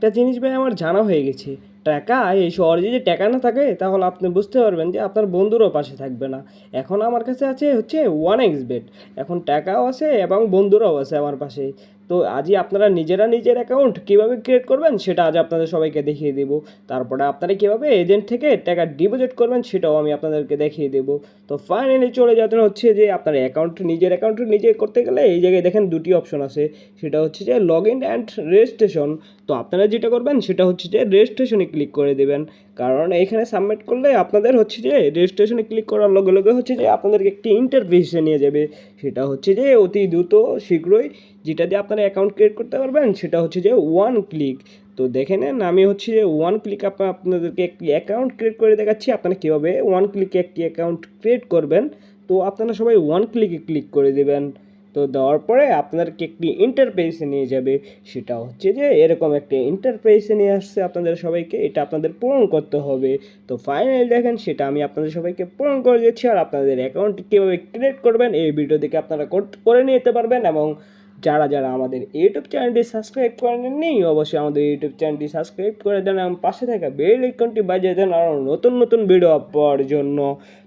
একটা জিনিস ভাই আমার জানা হয়ে গেছে, টাকা এই শহরে যদি টাকা না থাকে তাহলে আপনি বুঝতে পারবেন যে আপনার বন্ধুরও পাশে থাকবে না। এখন আমার কাছে আছে হচ্ছে 1xBet, এখন টাকাও আছে এবং বন্ধুরাও আছে আমার পাশে। তো আজই আপনারা নিজেরা নিজের অ্যাকাউন্ট কীভাবে ক্রিয়েট করবেন সেটা আজ আপনাদের সবাইকে দেখিয়ে দেবো। তারপরে আপনারা কীভাবে এজেন্ট থেকে টাকা ডিপোজিট করবেন সেটাও আমি আপনাদেরকে দেখিয়ে দেবো। তো ফাইনালি চলে যাতে হচ্ছে যে আপনার অ্যাকাউন্ট নিজের অ্যাকাউন্ট নিজে করতে গেলে এই জায়গায় দেখেন দুটি অপশন আছে, সেটা হচ্ছে যে লগ ইন অ্যান্ড রেজিস্ট্রেশন। তো আপনারা যেটা করবেন সেটা হচ্ছে যে রেজিস্ট্রেশনে ক্লিক করে দেবেন, কারণ এখানে সাবমিট করলে আপনাদের হচ্ছে যে রেজিস্ট্রেশনে ক্লিক করার লগে লগে হচ্ছে যে আপনাদেরকে একটি ইন্টারফেসে নিয়ে যাবে, সেটা হচ্ছে যে অতি দ্রুত শীঘ্রই যেটা দিয়ে আপনারা অ্যাকাউন্ট ক্রিয়েট করতে পারবেন সেটা হচ্ছে যে ওয়ান ক্লিক। তো দেখে নেন আমি হচ্ছে যে ওয়ান ক্লিক আপনাদেরকে একটি অ্যাকাউন্ট ক্রিয়েট করে দেখাচ্ছি আপনারা কীভাবে ওয়ান ক্লিকে একটি অ্যাকাউন্ট ক্রিয়েট করবেন। তো আপনারা সবাই ওয়ান ক্লিকে ক্লিক করে দেবেন। তো দেওয়ার পরে আপনাদেরকে একটি ইন্টারফেসে নিয়ে যাবে, সেটা হচ্ছে যে এরকম একটা ইন্টারফেসে নিয়ে আসছে আপনাদের সবাইকে, এটা আপনাদের পূরণ করতে হবে। তো ফাইনালি দেখেন সেটা আমি আপনাদের সবাইকে পূরণ করে দিচ্ছি, আর আপনাদের অ্যাকাউন্ট কীভাবে ক্রিয়েট করবেন এই ভিডিও দেখে আপনারা করে নিতে পারবেন। এবং যারা যারা আমাদের ইউটিউব চ্যানেলটি সাবস্ক্রাইব করে নেননি অবশ্যই আমাদের ইউটিউব চ্যানেলটি সাবস্ক্রাইব করে দেন এবং পাশে থাকা বেল আইকনটি বাজিয়ে দেন আরও নতুন নতুন ভিডিও পাওয়ার জন্য।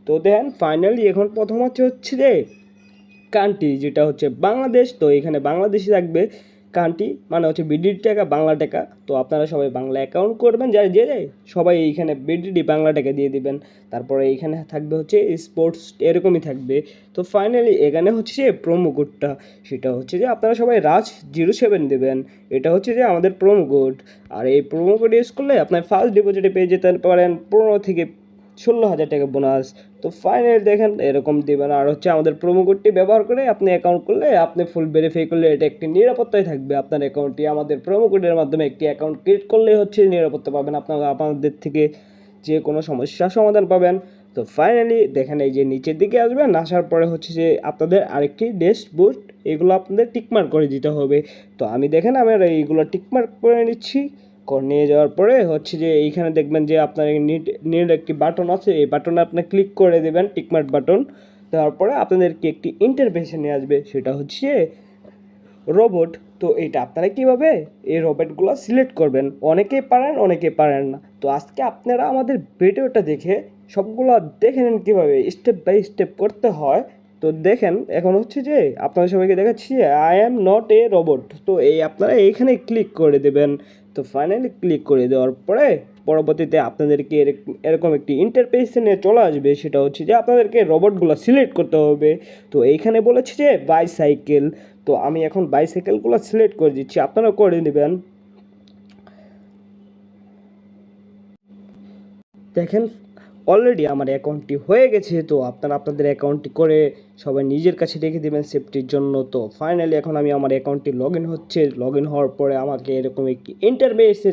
তো দেখেন ফাইনালি এখন প্রথম হচ্ছে যে কান্ট্রি যেটা হচ্ছে বাংলাদেশ, তো এখানে বাংলাদেশি থাকবে কান্ট্রি মানে হচ্ছে বিডিডি টাকা বাংলা টাকা। তো আপনারা সবাই বাংলা অ্যাকাউন্ট করবেন, যারা যে যায় সবাই এইখানে বিডিডি বাংলা টাকা দিয়ে দিবেন। তারপরে এইখানে থাকবে হচ্ছে স্পোর্টস এরকমই থাকবে। তো ফাইনালি এখানে হচ্ছে যে প্রোমো কোডটা, সেটা হচ্ছে যে আপনারা সবাই রাজ07 দেবেন, এটা হচ্ছে যে আমাদের প্রোমো কোড। আর এই প্রোমো কোড ইউজ করলে আপনার ফার্স্ট ডিপোজিটে পেয়ে যেতে পারেন 15 থেকে 16,000 টাকা বোনাস। তো ফাইনালি দেখেন এরকম দেবেন, আর হচ্ছে আমাদের প্রোমো কোডটি ব্যবহার করে আপনি অ্যাকাউন্ট করলে আপনি ফুল ভেরিফাই করলে এটা একটি নিরাপত্তায় থাকবে আপনার অ্যাকাউন্টটি। আমাদের প্রোমো কোডের মাধ্যমে একটি অ্যাকাউন্ট ক্রিয়েট করলে হচ্ছে নিরাপত্তা পাবেন, আপনারা আপনাদের থেকে যে কোনো সমস্যার সমাধান পাবেন। তো ফাইনালি দেখেন এই যে নিচের দিকে আসবেন, আসার পরে হচ্ছে যে আপনাদের আরেকটি ড্যাশবোর্ড, এগুলো আপনাদের টিকমার্ক করে দিতে হবে। তো আমি দেখেন আমার এইগুলো টিকমার্ক করে নিচ্ছি। নিয়ে যাওয়ার পরে হচ্ছে যে এইখানে দেখবেন যে আপনার নিট একটি বাটন আছে, এই বাটনে আপনি ক্লিক করে দেবেন টিকমার্ক বাটন। তারপরে আপনাদেরকে একটি ইন্টারফেসে নিয়ে আসবে, সেটা হচ্ছে রোবট। তো এইটা আপনারা কীভাবে এই রোবটগুলো সিলেক্ট করবেন, অনেকেই পারেন অনেকে পারেন না। তো আজকে আপনারা আমাদের ভিডিওটা দেখে সবগুলো দেখে নেন কীভাবে স্টেপ বাই স্টেপ করতে হয়। তো দেখেন এখন হচ্ছে যে আপনারা সবাইকে দেখাচ্ছি I am not a robot. তো এই আপনারা এইখানে ক্লিক করে দেবেন। তো ফাইনালি ক্লিক করে দেওয়ার পরে পরবর্তীতে আপনাদেরকে এরকম একটি ইন্টারফেসে নিয়ে চলে আসবে, সেটা হচ্ছে যে আপনাদেরকে রোবটগুলো সিলেক্ট করতে হবে। তো এইখানে বলেছে যে বাইসাইকেল, তো আমি এখন বাইসাইকেলগুলো সিলেক্ট করে দিচ্ছি, আপনারা করে নেবেন। দেখেন অলরেডি আমার অ্যাকাউন্টটি হয়ে গেছে। তো আপনারা আপনাদের অ্যাকাউন্টটি করে সবাই নিজের কাছে রেখে দেবেন সেফটির জন্য। তো ফাইনালি এখন আমি আমার অ্যাকাউন্টটি লগ ইন হচ্ছে, লগ ইন হওয়ার পরে আমাকে এরকম একটি ইন্টারফেসে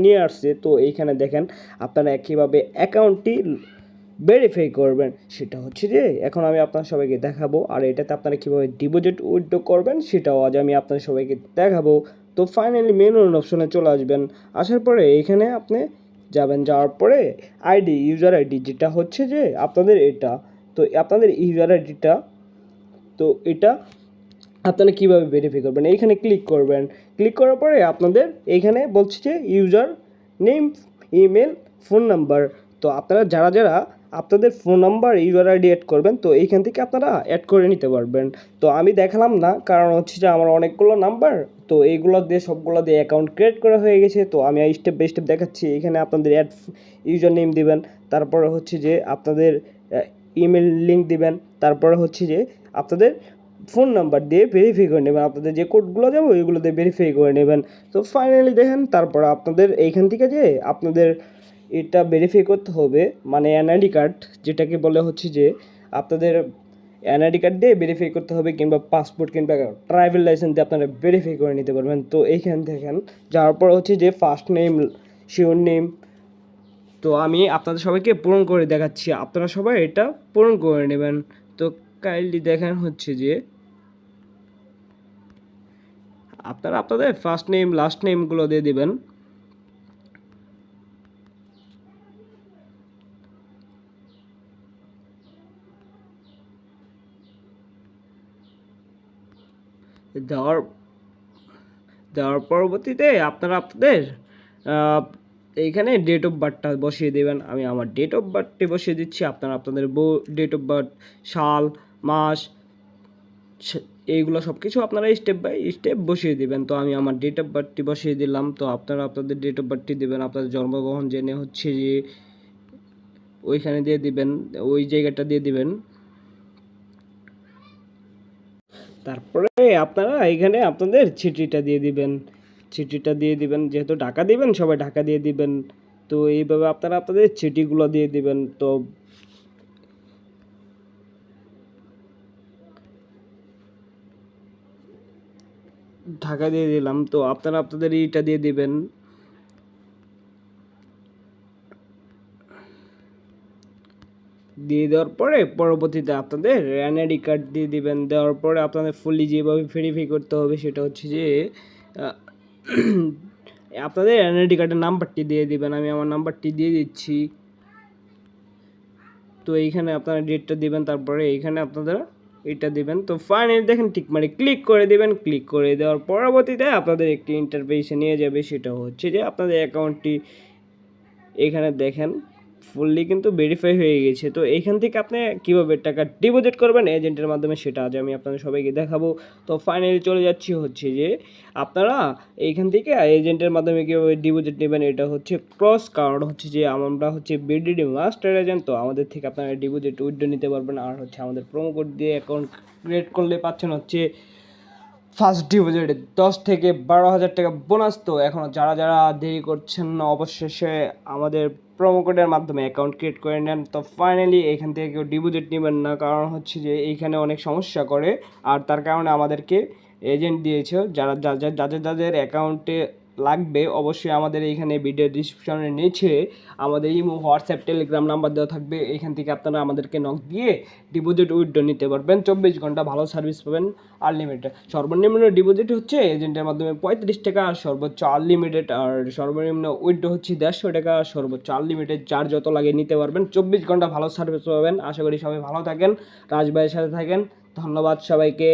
নিয়ে আসছে। তো এইখানে দেখেন আপনারা কীভাবে অ্যাকাউন্টটি ভেরিফাই করবেন সেটা হচ্ছে যে এখন আমি আপনার সবাইকে দেখাবো, আর এটাতে আপনারা কীভাবে ডিপোজিট উইথড্র করবেন সেটাও আজ আমি আপনার সবাইকে দেখাবো। তো ফাইনালি মেনু অপশনে চলে আসবেন, আসার পরে এইখানে আপনি যাবেন, যাওয়ার পরে আইডি ইউজার আইডি যেটা হচ্ছে যে আপনাদের এটা, তো আপনাদের ইউজার আইডিটা, তো এটা আপনারা কীভাবে ভেরিফাই করবেন এইখানে ক্লিক করবেন। ক্লিক করার পরে আপনাদের এইখানে বলছে যে user name, email, phone number. তো আপনারা যারা যারা আপনাদের phone number user ID add করবেন তো এইখান থেকে আপনারা অ্যাড করে নিতে পারবেন। তো আমি দেখালাম না, কারণ হচ্ছে যে আমার অনেকগুলো নাম্বার, তো এইগুলো দিয়ে সবগুলো দিয়ে অ্যাকাউন্ট ক্রিয়েট করা হয়ে গেছে। তো আমি স্টেপ বাই স্টেপ দেখাচ্ছি। এখানে আপনাদের অ্যাড ইউজার নেম দিবেন, তারপরে হচ্ছে যে আপনাদের ইমেল লিঙ্ক দিবেন, তারপরে হচ্ছে যে আপনাদের ফোন নাম্বার দিয়ে ভেরিফাই করে নেবেন, আপনাদের যে কোডগুলো যাবো ওইগুলো দিয়ে ভেরিফাই করে নেবেন। তো ফাইনালি দেখেন তারপর আপনাদের এইখান থেকে যে আপনাদের এটা ভেরিফাই করতে হবে, মানে এনআইডি কার্ড যেটাকে বলে হচ্ছে যে আপনাদের এনআইডি কার্ড দিয়ে ভেরিফাই করতে হবে, কিংবা পাসপোর্ট কিংবা ট্রাভেল লাইসেন্স দিয়ে আপনারা ভেরিফাই করে নিতে পারবেন। তো এইখান দেখেন যাওয়ার পর হচ্ছে যে ফার্স্ট নেম, শিওর নেম, তো আমি আপনাদের সবাইকে পূরণ করে দেখাচ্ছি, আপনারা সবাই এটা পূরণ করে নেবেন। তো কাইন্ডলি দেখেন হচ্ছে যে আপনারা আপনাদের ফার্স্ট নেম লাস্ট নেমগুলো দিয়ে দেবেন। দেওয়ার পরবর্তীতে আপনারা আপনাদের এইখানে ডেট অফ বার্থটা বসিয়ে দেবেন। আমি আমার ডেট অফ বার্থটি বসিয়ে দিচ্ছি, আপনারা আপনাদের ডেট অফ বার্থ, সাল, মাস, এইগুলো সব কিছু আপনারা স্টেপ বাই স্টেপ বসিয়ে দিবেন। তো আমি আমার ডেট অফ বার্থটি বসিয়ে দিলাম। তো আপনারা আপনাদের ডেট অফ বার্থটি দেবেন, আপনাদের জন্মগ্রহণ জেনে হচ্ছে যে ওইখানে দিয়ে দিবেন, ওই জায়গাটা দিয়ে দিবেন। তারপরে আপনারা এখানে আপনাদের চিঠিটা দিয়ে দিবেন, যেহেতু ঢাকা দিবেন সবাই ঢাকা দিয়ে দিবেন। তো এইভাবে আপনারা আপনাদের চিঠিগুলো দিয়ে দিবেন। তো ঢাকা দিয়ে দিলাম। তো আপনারা আপনাদের এইটা দিয়ে দিবেন। দিয়ে দেওয়ার পরে পরবর্তীতে আপনাদের এনআইডি কার্ড দিয়ে দিবেন। দেওয়ার পরে আপনাদের ফুললি যেভাবে ভেরিফাই করতে হবে সেটা হচ্ছে যে আপনাদের এনআইডি কার্ডের নাম্বারটি দিয়ে দিবেন। আমি আমার নাম্বারটি দিয়ে দিচ্ছি। তো এইখানে আপনারা ডেটটা দিবেন, তারপরে এইখানে আপনারা এটা দিবেন। তো ফাইনালি দেখেন ঠিক মানে ক্লিক করে দিবেন। ক্লিক করে দেওয়ার পরবর্তীতে আপনাদের একটি ইন্টারফেসে নিয়ে যাবে, সেটা হচ্ছে যে আপনাদের অ্যাকাউন্টটি এখানে দেখেন ফুললি কিন্তু ভেরিফাই হয়ে গেছে। তো এইখান থেকে আপনি কীভাবে টাকা ডিপোজিট করবেন এজেন্টের মাধ্যমে সেটা আজ আমি আপনাদের সবাইকে দেখাবো। তো ফাইনালি চলে যাচ্ছি হচ্ছে যে আপনারা এইখান থেকে এজেন্টের মাধ্যমে কীভাবে ডিপোজিট নেবেন, এটা হচ্ছে ক্রস, কারণ হচ্ছে যে আমরা হচ্ছে বিডিডি মাস্টার এজেন্ট। তো আমাদের থেকে আপনারা ডিপোজিট উইথড্র নিতে পারবেন। আর হচ্ছে আমাদের প্রোমো কোড দিয়ে অ্যাকাউন্ট ক্রিয়েট করলে পাচ্ছেন হচ্ছে ফার্স্ট ডিপোজিটে 10 থেকে 12,000 টাকা বোনাস। তো এখনও যারা যারা দেরি করছেন না অবশেষে আমাদের প্রোমো কোডের মাধ্যমে অ্যাকাউন্ট ক্রিয়েট করে নেন। তো ফাইনালি এখান থেকে কেউ ডিপোজিট নেবেন না, কারণ হচ্ছে যে এইখানে অনেক সমস্যা করে। আর তার কারণে আমাদেরকে এজেন্ট দিয়েছে। যাদের অ্যাকাউন্টে লাগবে অবশ্যই আমাদের এইখানে ভিডিও ডিসক্রিপশনের নিচে আমাদের ইমো, হোয়াটসঅ্যাপ, টেলিগ্রাম নাম্বার দেওয়া থাকবে। এইখান থেকে আপনারা আমাদেরকে নক দিয়ে ডিপোজিট উইথড্র নিতে পারবেন। 24 ঘন্টা ভালো সার্ভিস পাবেন, আনলিমিটেড। সর্বনিম্ন ডিপোজিট হচ্ছে এজেন্টের মাধ্যমে 35 টাকা, সর্বোচ্চ আনলিমিটেড। আর সর্বনিম্ন উইথড্র হচ্ছে 150 টাকা, সর্বোচ্চ আনলিমিটেড। যার যত লাগে নিতে পারবেন। 24 ঘন্টা ভালো সার্ভিস পাবেন। আশা করি সবাই ভালো থাকেন, রাজভাইয়ের সাথে থাকেন। ধন্যবাদ সবাইকে।